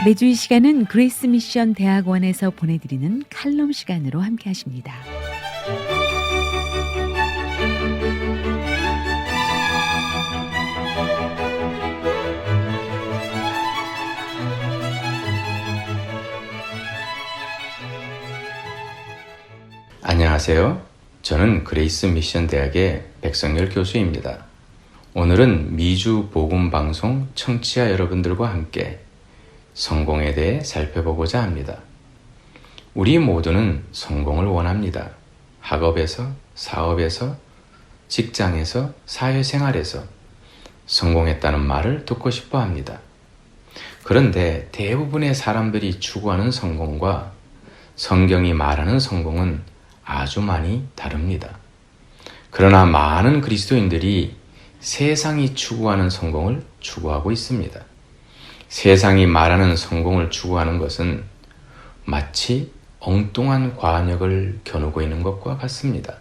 매주 이 시간은 그레이스 미션 대학원에서 보내드리는 칼럼 시간으로 함께 하십니다. 안녕하세요. 저는 그레이스 미션 대학의 백성열 교수입니다. 오늘은 미주 복음 방송 청취자 여러분들과 함께 성공에 대해 살펴보고자 합니다. 우리 모두는 성공을 원합니다. 학업에서, 사업에서, 직장에서, 사회생활에서 성공했다는 말을 듣고 싶어 합니다. 그런데 대부분의 사람들이 추구하는 성공과 성경이 말하는 성공은 아주 많이 다릅니다. 그러나 많은 그리스도인들이 세상이 추구하는 성공을 추구하고 있습니다. 세상이 말하는 성공을 추구하는 것은 마치 엉뚱한 관역을 겨누고 있는 것과 같습니다.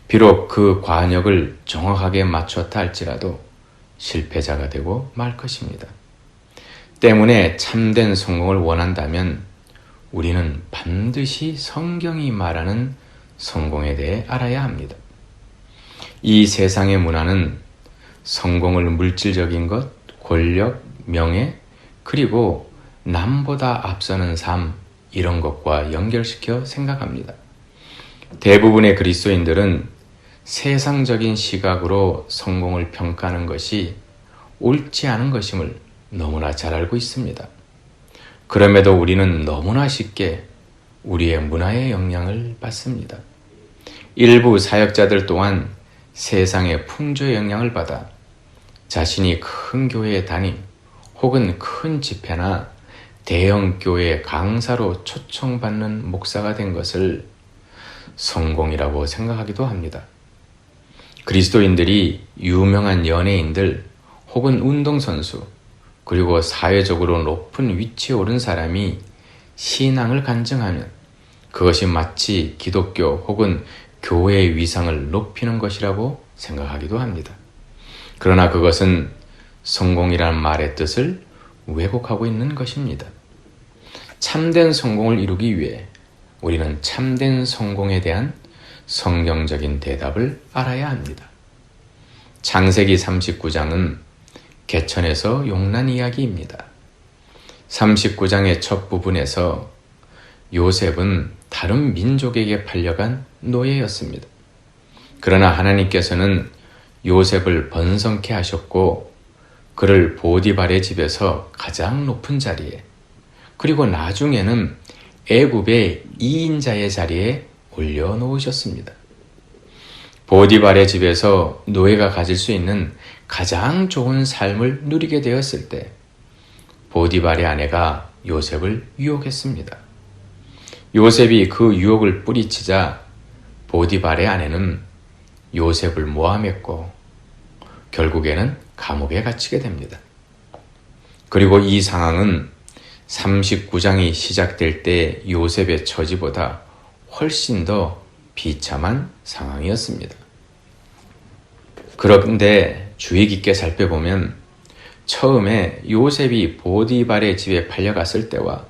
비록 그 관역을 정확하게 맞췄다 할지라도 실패자가 되고 말 것입니다. 때문에 참된 성공을 원한다면 우리는 반드시 성경이 말하는 성공에 대해 알아야 합니다. 이 세상의 문화는 성공을 물질적인 것, 권력, 명예, 그리고 남보다 앞서는 삶, 이런 것과 연결시켜 생각합니다. 대부분의 그리스도인들은 세상적인 시각으로 성공을 평가하는 것이 옳지 않은 것임을 너무나 잘 알고 있습니다. 그럼에도 우리는 너무나 쉽게 우리의 문화의 영향을 받습니다. 일부 사역자들 또한 세상의 풍조의 영향을 받아 자신이 큰 교회에 다님 혹은 큰 집회나 대형 교회 강사로 초청받는 목사가 된 것을 성공이라고 생각하기도 합니다. 그리스도인들이 유명한 연예인들 혹은 운동선수 그리고 사회적으로 높은 위치에 오른 사람이 신앙을 간증하면 그것이 마치 기독교 혹은 교회의 위상을 높이는 것이라고 생각하기도 합니다. 그러나 그것은 성공이라는 말의 뜻을 왜곡하고 있는 것입니다. 참된 성공을 이루기 위해 우리는 참된 성공에 대한 성경적인 대답을 알아야 합니다. 창세기 39장은 개천에서 용난 이야기입니다. 39장의 첫 부분에서 요셉은 다른 민족에게 팔려간 노예였습니다. 그러나 하나님께서는 요셉을 번성케 하셨고 그를 보디발의 집에서 가장 높은 자리에 그리고 나중에는 애굽의 2인자의 자리에 올려놓으셨습니다. 보디발의 집에서 노예가 가질 수 있는 가장 좋은 삶을 누리게 되었을 때 보디발의 아내가 요셉을 유혹했습니다. 요셉이 그 유혹을 뿌리치자 보디발의 아내는 요셉을 모함했고 결국에는 감옥에 갇히게 됩니다. 그리고 이 상황은 39장이 시작될 때 요셉의 처지보다 훨씬 더 비참한 상황이었습니다. 그런데 주의 깊게 살펴보면 처음에 요셉이 보디발의 집에 팔려갔을 때와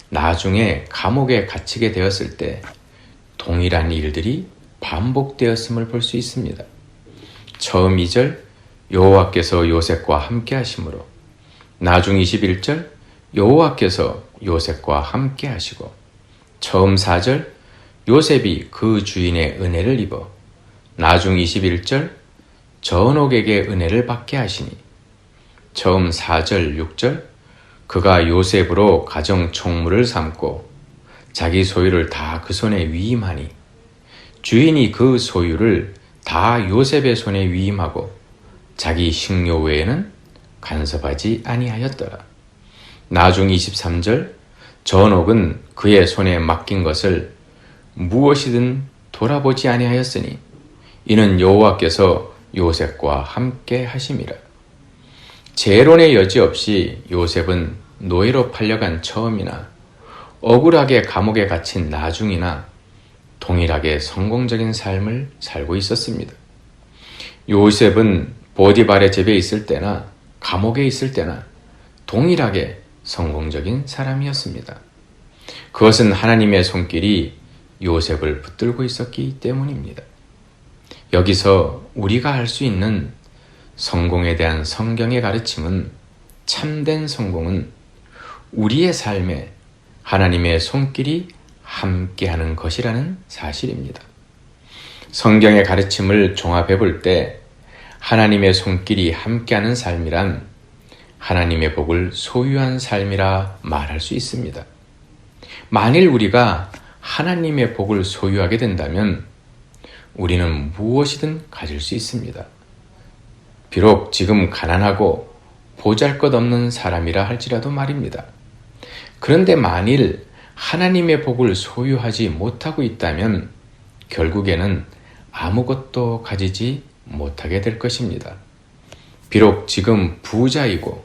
나중에 감옥에 갇히게 되었을 때 동일한 일들이 반복되었음을 볼 수 있습니다. 처음 2절 여호와께서 요셉과 함께 하심으로 나중 21절 여호와께서 요셉과 함께 하시고 처음 4절 요셉이 그 주인의 은혜를 입어 나중 21절 전옥에게 은혜를 받게 하시니 처음 4절 6절 그가 요셉으로 가정 총무를 삼고 자기 소유를 다 그 손에 위임하니 주인이 그 소유를 다 요셉의 손에 위임하고 자기 식료 외에는 간섭하지 아니하였더라. 나중 23절 전옥은 그의 손에 맡긴 것을 무엇이든 돌아보지 아니하였으니 이는 여호와께서 요셉과 함께 하심이라. 재론의 여지 없이 요셉은 노예로 팔려간 처음이나 억울하게 감옥에 갇힌 나중이나 동일하게 성공적인 삶을 살고 있었습니다. 요셉은 보디발의 집에 있을 때나 감옥에 있을 때나 동일하게 성공적인 사람이었습니다. 그것은 하나님의 손길이 요셉을 붙들고 있었기 때문입니다. 여기서 우리가 알 수 있는 성공에 대한 성경의 가르침은, 참된 성공은 우리의 삶에 하나님의 손길이 함께하는 것이라는 사실입니다. 성경의 가르침을 종합해 볼 때 하나님의 손길이 함께하는 삶이란 하나님의 복을 소유한 삶이라 말할 수 있습니다. 만일 우리가 하나님의 복을 소유하게 된다면 우리는 무엇이든 가질 수 있습니다. 비록 지금 가난하고 보잘것없는 사람이라 할지라도 말입니다. 그런데 만일 하나님의 복을 소유하지 못하고 있다면 결국에는 아무것도 가지지 못하게 될 것입니다. 비록 지금 부자이고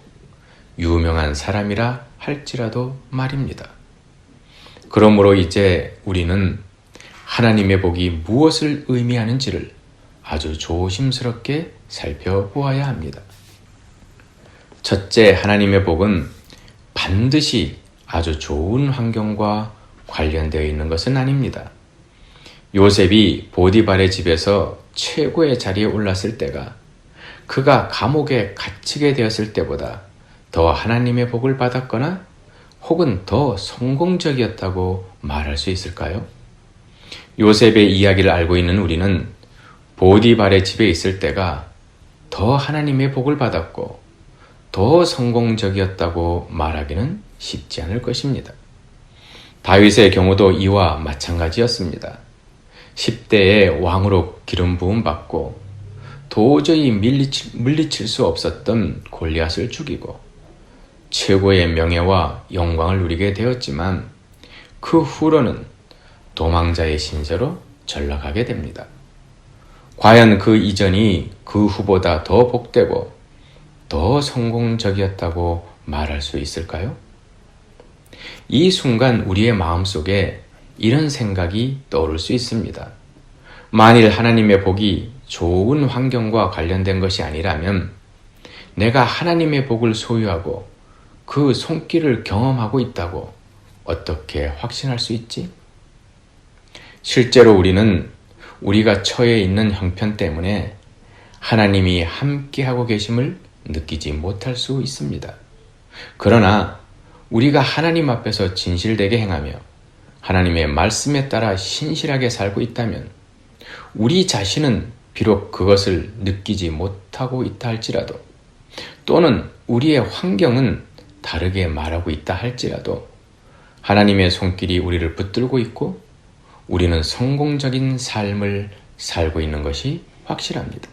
유명한 사람이라 할지라도 말입니다. 그러므로 이제 우리는 하나님의 복이 무엇을 의미하는지를 아주 조심스럽게 살펴보아야 합니다. 첫째, 하나님의 복은 반드시 아주 좋은 환경과 관련되어 있는 것은 아닙니다. 요셉이 보디발의 집에서 최고의 자리에 올랐을 때가 그가 감옥에 갇히게 되었을 때보다 더 하나님의 복을 받았거나 혹은 더 성공적이었다고 말할 수 있을까요? 요셉의 이야기를 알고 있는 우리는 보디발의 집에 있을 때가 더 하나님의 복을 받았고 더 성공적이었다고 말하기는 쉽지 않을 것입니다. 다윗의 경우도 이와 마찬가지였습니다. 10대에 왕으로 기름 부음 받고 도저히 물리칠 수 없었던 골리앗을 죽이고 최고의 명예와 영광을 누리게 되었지만 그 후로는 도망자의 신세로 전락하게 됩니다. 과연 그 이전이 그 후보다 더 복되고 더 성공적이었다고 말할 수 있을까요? 이 순간 우리의 마음속에 이런 생각이 떠오를 수 있습니다. 만일 하나님의 복이 좋은 환경과 관련된 것이 아니라면 내가 하나님의 복을 소유하고 그 손길을 경험하고 있다고 어떻게 확신할 수 있지? 실제로 우리는 우리가 처해 있는 형편 때문에 하나님이 함께하고 계심을 느끼지 못할 수 있습니다. 그러나 우리가 하나님 앞에서 진실되게 행하며 하나님의 말씀에 따라 신실하게 살고 있다면 우리 자신은 비록 그것을 느끼지 못하고 있다 할지라도 또는 우리의 환경은 다르게 말하고 있다 할지라도 하나님의 손길이 우리를 붙들고 있고 우리는 성공적인 삶을 살고 있는 것이 확실합니다.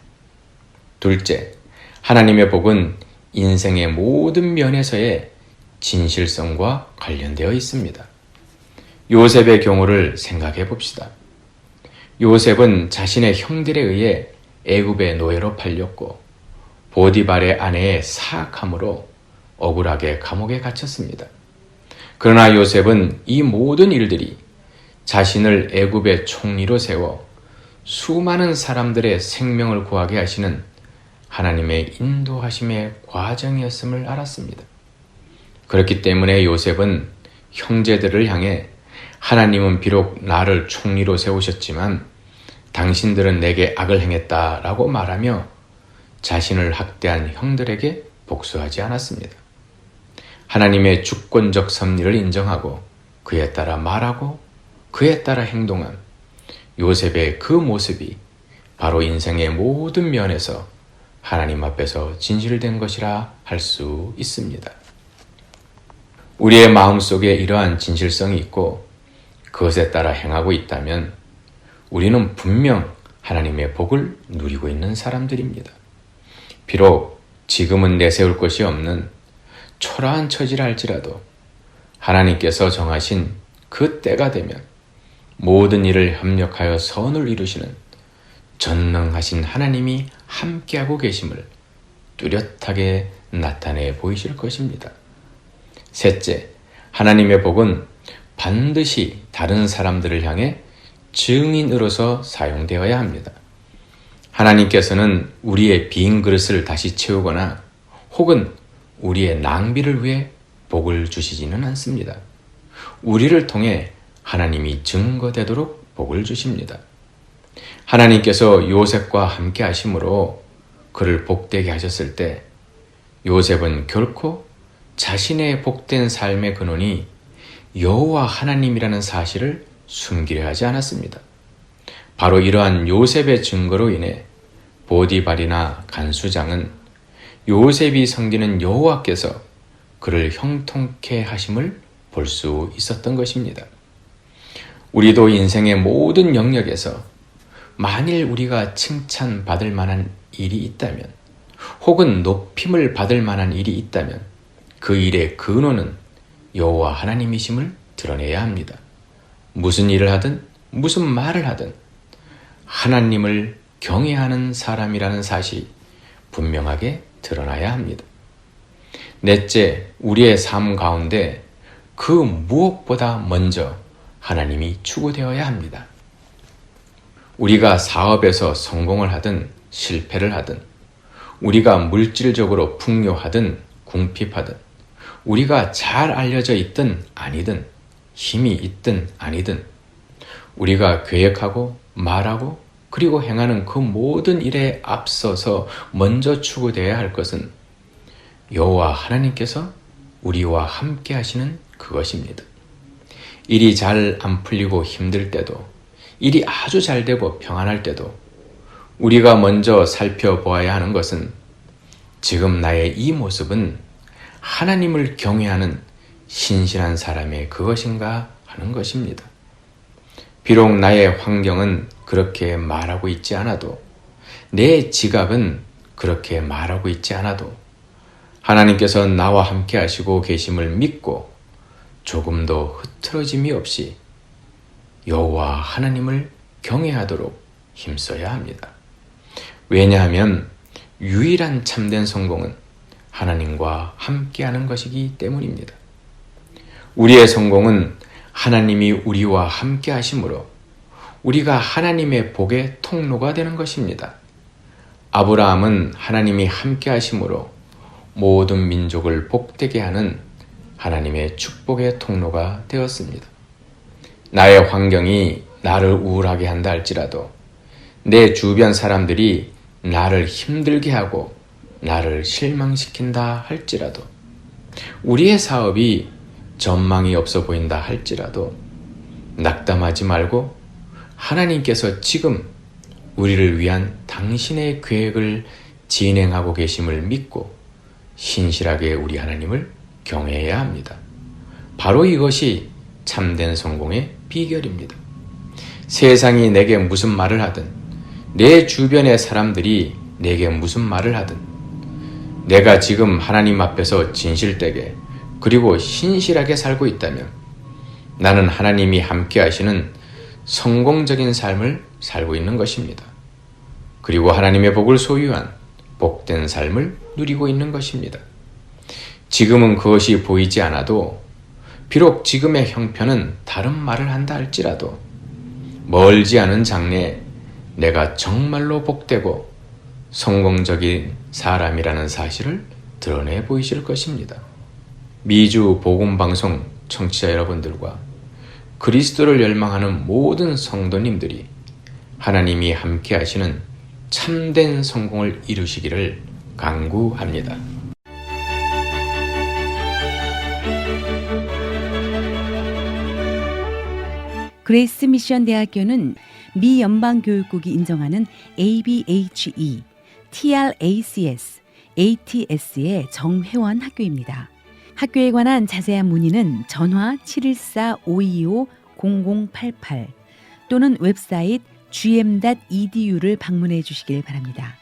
둘째, 하나님의 복은 인생의 모든 면에서의 진실성과 관련되어 있습니다. 요셉의 경우를 생각해 봅시다. 요셉은 자신의 형들에 의해 애굽의 노예로 팔렸고 보디발의 아내의 사악함으로 억울하게 감옥에 갇혔습니다. 그러나 요셉은 이 모든 일들이 자신을 애굽의 총리로 세워 수많은 사람들의 생명을 구하게 하시는 하나님의 인도하심의 과정이었음을 알았습니다. 그렇기 때문에 요셉은 형제들을 향해 하나님은 비록 나를 총리로 세우셨지만 당신들은 내게 악을 행했다라고 말하며 자신을 학대한 형들에게 복수하지 않았습니다. 하나님의 주권적 섭리를 인정하고 그에 따라 말하고 그에 따라 행동한 요셉의 그 모습이 바로 인생의 모든 면에서 하나님 앞에서 진실된 것이라 할 수 있습니다. 우리의 마음속에 이러한 진실성이 있고 그것에 따라 행하고 있다면 우리는 분명 하나님의 복을 누리고 있는 사람들입니다. 비록 지금은 내세울 것이 없는 초라한 처지라 할지라도 하나님께서 정하신 그 때가 되면 모든 일을 협력하여 선을 이루시는 전능하신 하나님이 함께하고 계심을 뚜렷하게 나타내 보이실 것입니다. 셋째, 하나님의 복은 반드시 다른 사람들을 향해 증인으로서 사용되어야 합니다. 하나님께서는 우리의 빈 그릇을 다시 채우거나 혹은 우리의 낭비를 위해 복을 주시지는 않습니다. 우리를 통해 하나님이 증거되도록 복을 주십니다. 하나님께서 요셉과 함께 하심으로 그를 복되게 하셨을 때 요셉은 결코 자신의 복된 삶의 근원이 여호와 하나님이라는 사실을 숨기려 하지 않았습니다. 바로 이러한 요셉의 증거로 인해 보디발이나 간수장은 요셉이 섬기는 여호와께서 그를 형통케 하심을 볼 수 있었던 것입니다. 우리도 인생의 모든 영역에서 만일 우리가 칭찬받을 만한 일이 있다면 혹은 높임을 받을 만한 일이 있다면 그 일의 근원은 여호와 하나님이심을 드러내야 합니다. 무슨 일을 하든 무슨 말을 하든 하나님을 경외하는 사람이라는 사실이 분명하게 드러나야 합니다. 넷째, 우리의 삶 가운데 그 무엇보다 먼저 하나님이 추구되어야 합니다. 우리가 사업에서 성공을 하든 실패를 하든 우리가 물질적으로 풍요하든 궁핍하든 우리가 잘 알려져 있든 아니든 힘이 있든 아니든 우리가 계획하고 말하고 그리고 행하는 그 모든 일에 앞서서 먼저 추구되어야 할 것은 여호와 하나님께서 우리와 함께 하시는 그것입니다. 일이 잘 안 풀리고 힘들 때도 일이 아주 잘 되고 평안할 때도 우리가 먼저 살펴보아야 하는 것은 지금 나의 이 모습은 하나님을 경외하는 신실한 사람의 그것인가 하는 것입니다. 비록 나의 환경은 그렇게 말하고 있지 않아도 내 지각은 그렇게 말하고 있지 않아도 하나님께서 나와 함께 하시고 계심을 믿고 조금도 흐트러짐이 없이 여호와 하나님을 경외하도록 힘써야 합니다. 왜냐하면 유일한 참된 성공은 하나님과 함께하는 것이기 때문입니다. 우리의 성공은 하나님이 우리와 함께 하심으로 우리가 하나님의 복의 통로가 되는 것입니다. 아브라함은 하나님이 함께 하심으로 모든 민족을 복되게 하는 하나님의 축복의 통로가 되었습니다. 나의 환경이 나를 우울하게 한다 할지라도 내 주변 사람들이 나를 힘들게 하고 나를 실망시킨다 할지라도 우리의 사업이 전망이 없어 보인다 할지라도 낙담하지 말고 하나님께서 지금 우리를 위한 당신의 계획을 진행하고 계심을 믿고 신실하게 우리 하나님을 경외해야 합니다. 바로 이것이 참된 성공의 비결입니다. 세상이 내게 무슨 말을 하든 내 주변의 사람들이 내게 무슨 말을 하든 내가 지금 하나님 앞에서 진실되게 그리고 신실하게 살고 있다면 나는 하나님이 함께 하시는 성공적인 삶을 살고 있는 것입니다. 그리고 하나님의 복을 소유한 복된 삶을 누리고 있는 것입니다. 지금은 그것이 보이지 않아도 비록 지금의 형편은 다른 말을 한다 할지라도 멀지 않은 장래에 내가 정말로 복되고 성공적인 사람이라는 사실을 드러내 보이실 것입니다. 미주 복음방송 청취자 여러분들과 그리스도를 열망하는 모든 성도님들이 하나님이 함께 하시는 참된 성공을 이루시기를 간구합니다. 그레이스 미션 대학교는 미 연방교육국이 인정하는 ABHE, TRACS, ATS의 정회원 학교입니다. 학교에 관한 자세한 문의는 전화 714-525-0088 또는 웹사이트 gm.edu를 방문해 주시길 바랍니다.